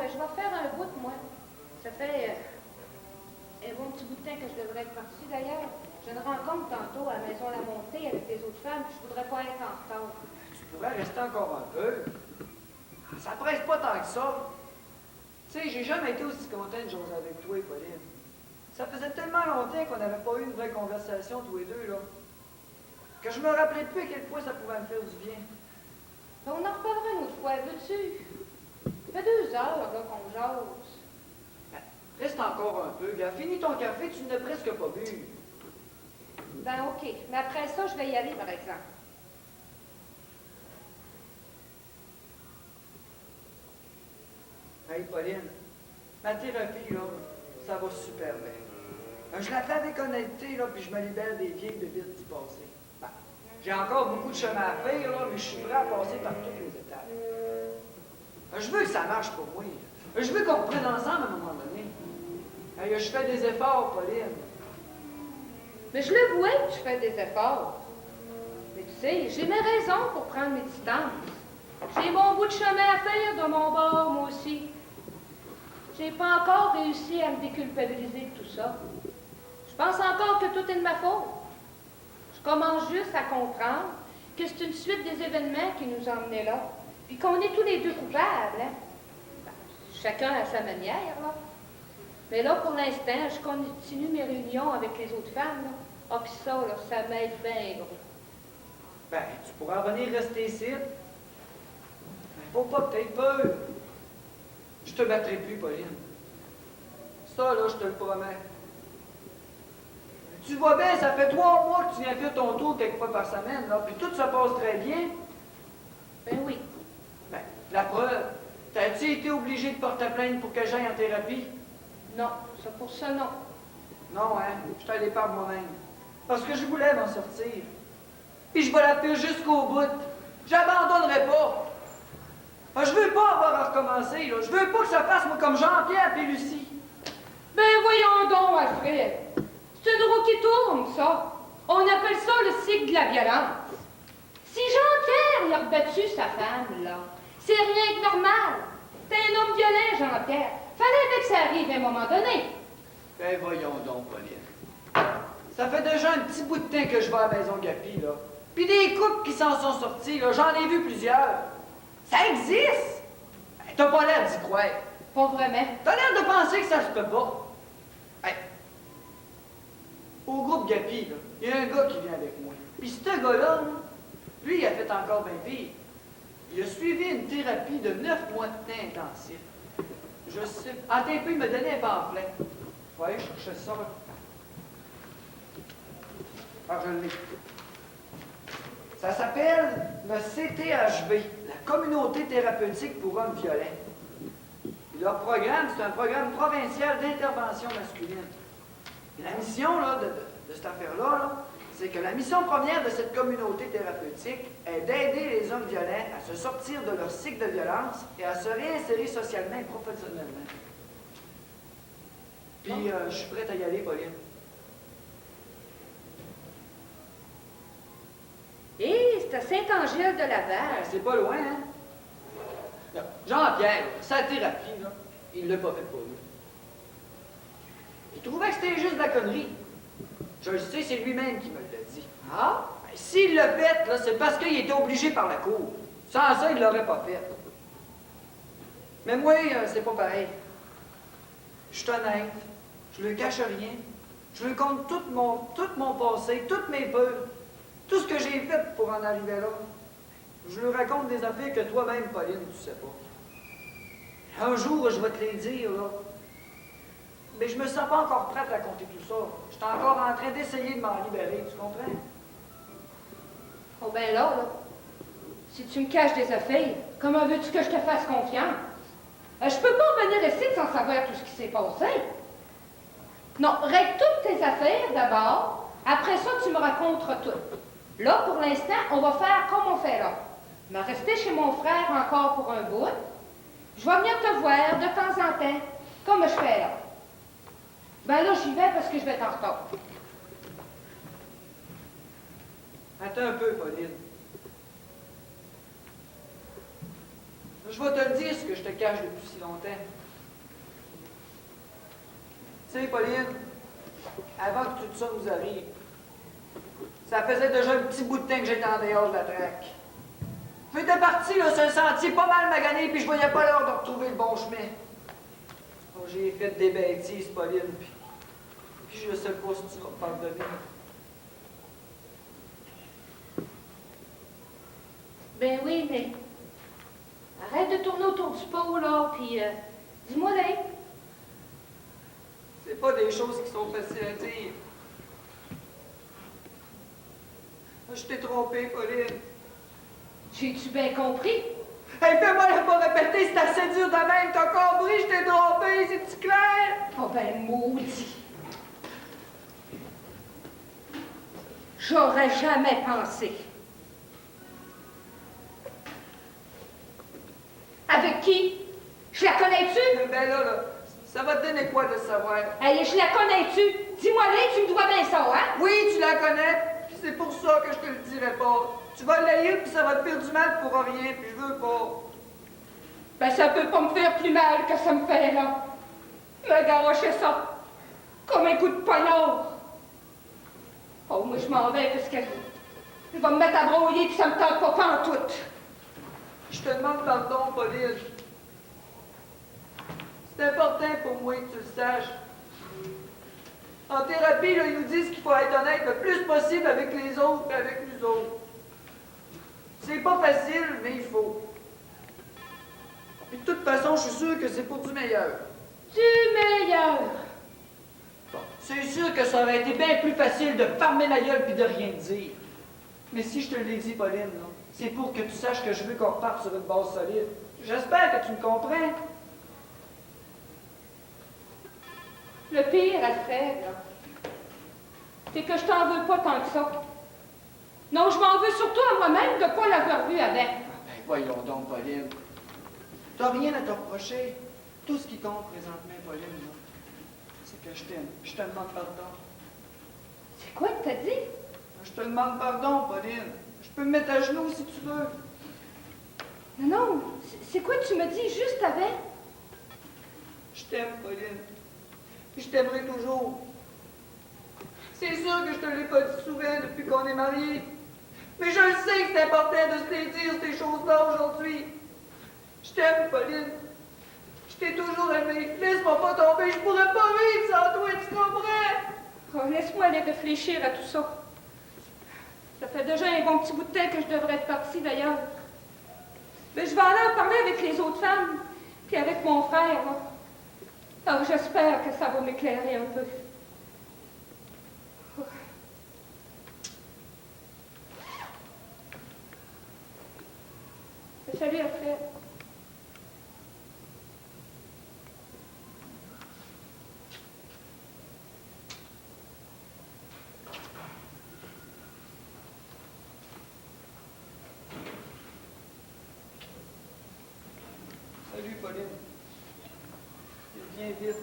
je vais faire un bout, moi. Ça fait un bon petit bout de temps que je devrais être partie, d'ailleurs. J'ai une rencontre tantôt à la Maison La Montée avec les autres femmes, puis je voudrais pas être en retard. Tu pourrais rester encore un peu. Ça presse pas tant que ça. Tu sais, j'ai jamais été aussi content de jaser avec toi, Pauline. Ça faisait tellement longtemps qu'on n'avait pas eu une vraie conversation tous les deux, là, que je me rappelais plus à quel point ça pouvait me faire du bien. Ben, on en reparlera une autre fois, veux-tu? Ça fait 2 heures, là, qu'on jase. Ben, reste encore un peu, gars. Finis ton café, tu n'as presque pas bu. Ben, OK. Mais après ça, je vais y aller, par exemple. Hey, Pauline, ma thérapie, là, ça va super bien. Je la fais avec honnêteté, là, puis je me libère des vieilles bébites du passé. Ben, j'ai encore beaucoup de chemin à faire, là, mais je suis prêt à passer par toutes les étapes. Je veux que ça marche pour moi. Je veux qu'on reprenne ensemble à un moment donné. Hey, je fais des efforts, Pauline. Mais je le vois que tu fais des efforts. Mais tu sais, j'ai mes raisons pour prendre mes distances. J'ai mon bout de chemin à faire de mon bord, moi aussi. J'ai pas encore réussi à me déculpabiliser de tout ça. Je pense encore que tout est de ma faute. Je commence juste à comprendre que c'est une suite des événements qui nous ont emmenés là, puis qu'on est tous les deux coupables, hein? Ben, chacun à sa manière, là. Mais là, pour l'instant, je continue mes réunions avec les autres femmes, là. Ah, puis ça, là, ça m'aide bien gros. Ben, tu pourras venir rester ici. Mais faut pas que t'aies peur. Je te battrai plus, Pauline. Ça, là, je te le promets. Tu vois bien, ça fait 3 mois que tu viens faire ton tour quelques fois par semaine, là, puis tout se passe très bien. Ben oui. Ben, la preuve, t'as-tu été obligé de porter plainte pour que j'aille en thérapie? Non, ça pour ça, non. Non, hein, je suis allé par moi-même. Parce que je voulais m'en sortir. Puis je vais la faire jusqu'au bout. J'abandonnerai pas. Je veux pas avoir à recommencer, là. Je veux pas que ça fasse, moi, comme Jean-Pierre et Lucie. Ben voyons donc, Alfred. C'est une roue qui tourne, ça. On appelle ça le cycle de la violence. Si Jean-Pierre a rebattu sa femme, là, c'est rien que normal. T'es un homme violent, Jean-Pierre. Fallait bien que ça arrive à un moment donné. Ben voyons donc, Pauline. Ça fait déjà un petit bout de temps que je vais à la maison Gapi, là. Puis des couples qui s'en sont sortis, là, j'en ai vu plusieurs. Ça existe! Ben, t'as pas l'air d'y croire. Pas vraiment. T'as l'air de penser que ça se peut pas. Hey. Au groupe Gapi, là, il y a un gars qui vient avec moi. Puis ce gars-là, là, lui, il a fait encore bien pire. Il a suivi une thérapie de 9 mois de temps intensif. Je sais. Attends un peu, il m'a donné un pamphlet. Faut aller chercher ça, là. Ah, je l'ai. Ça s'appelle le CTHV, la Communauté thérapeutique pour hommes violents. Et leur programme, c'est un programme provincial d'intervention masculine. Et la mission là, de cette affaire-là, là, c'est que la mission première de cette communauté thérapeutique est d'aider les hommes violents à se sortir de leur cycle de violence et à se réinsérer socialement et professionnellement. Puis, je suis prête à y aller, Pauline. Hé, c'est à Saint-Angèle-de-Laval. C'est pas loin, hein? Là, Jean-Pierre, sa thérapie, là, il l'a pas fait pour lui. Il trouvait que c'était juste de la connerie. Je le sais, c'est lui-même qui me l'a dit. Ah? Ben, s'il l'a fait, là, c'est parce qu'il était obligé par la cour. Sans ça, il l'aurait pas fait. Mais moi, c'est pas pareil. Je suis honnête. Je lui cache rien. Je lui compte tout mon passé, toutes mes peurs. Tout ce que j'ai fait pour en arriver là. Je lui raconte des affaires que toi-même, Pauline, tu sais pas. Un jour, je vais te les dire, là. Mais je me sens pas encore prête à compter tout ça. Je suis encore en train d'essayer de m'en libérer, tu comprends? Oh ben là, si tu me caches des affaires, comment veux-tu que je te fasse confiance? Je peux pas venir ici sans savoir tout ce qui s'est passé. Non, règle toutes tes affaires d'abord. Après ça, tu me raconteras tout. Là, pour l'instant, on va faire comme on fait là. Je vais rester chez mon frère encore pour un bout. Je vais venir te voir de temps en temps, comme je fais là. Ben là, j'y vais parce que je vais être en retard. Attends un peu, Pauline. Je vais te le dire ce que je te cache depuis si longtemps. Tu sais, Pauline, avant que tout ça nous arrive, ça faisait déjà un petit bout de temps que j'étais en dehors de la traque. J'étais parti là, sur un sentier pas mal magané, puis je voyais pas l'heure de retrouver le bon chemin. Oh, j'ai fait des bêtises, Pauline, puis je sais pas si tu vas me pardonner. Ben oui, mais arrête de tourner autour du pot, là, puis dis-moi là. C'est pas des choses qui sont faciles à dire. Je t'ai trompé, Pauline. J'ai-tu bien compris? Hey, fais-moi le pas répéter, c'est assez dur de même, t'as compris, je t'ai trompé, c'est-tu clair? Oh ben maudit! J'aurais jamais pensé. Avec qui? Je la connais-tu? Ben là, ça va te donner quoi de savoir? Hey, je la connais-tu? Dis-moi là, tu me dois bien ça, hein? Oui, tu la connais, puis c'est pour ça que je te le dirai pas. Tu vas l'haïr, puis ça va te faire du mal pour rien, puis je veux pas. Ben ça peut pas me faire plus mal que ça me fait là. Me garocher ça, comme un coup de poignard. Oh, moi je m'en vais parce que je vais me mettre à brouiller, puis ça me tente pas pantoute. Je te demande pardon, Pauline. C'est important pour moi que tu le saches. En thérapie, là, ils nous disent qu'il faut être honnête le plus possible avec les autres et avec nous autres. C'est pas facile, mais il faut. Puis de toute façon, je suis sûr que c'est pour du meilleur. Du meilleur. Bon, c'est sûr que ça aurait été bien plus facile de fermer ma gueule puis de rien dire. Mais si je te l'ai dit, Pauline, là, c'est pour que tu saches que je veux qu'on reparte sur une base solide. J'espère que tu me comprends. Le pire, Alfred, là, c'est que je t'en veux pas tant que ça. Non, je m'en veux surtout à moi-même de ne pas l'avoir vu avec. Ben voyons donc, Pauline. T'as rien à te reprocher. Tout ce qui compte présentement, Pauline, là, c'est que je t'aime. Je te demande pardon. C'est quoi que t'as dit? Je te demande pardon, Pauline. Je peux me mettre à genoux si tu veux. Non, non, c'est quoi que tu me dis juste avec? Je t'aime, Pauline. Puis je t'aimerai toujours. C'est sûr que je te l'ai pas dit souvent depuis qu'on est mariés. Mais je le sais que c'est important de se les dire, ces choses-là, aujourd'hui. Je t'aime, Pauline. Je t'ai toujours aimé. Laisse-moi pas tomber, je pourrais pas vivre sans toi, tu comprends? Oh, laisse-moi aller réfléchir à tout ça. Ça fait déjà un bon petit bout de temps que je devrais être partie, d'ailleurs. Mais je vais aller en parler avec les autres femmes, puis avec mon frère, là. Alors, j'espère que ça va m'éclairer un peu. Salut, Alfred. Salut, Pauline. Viens vite.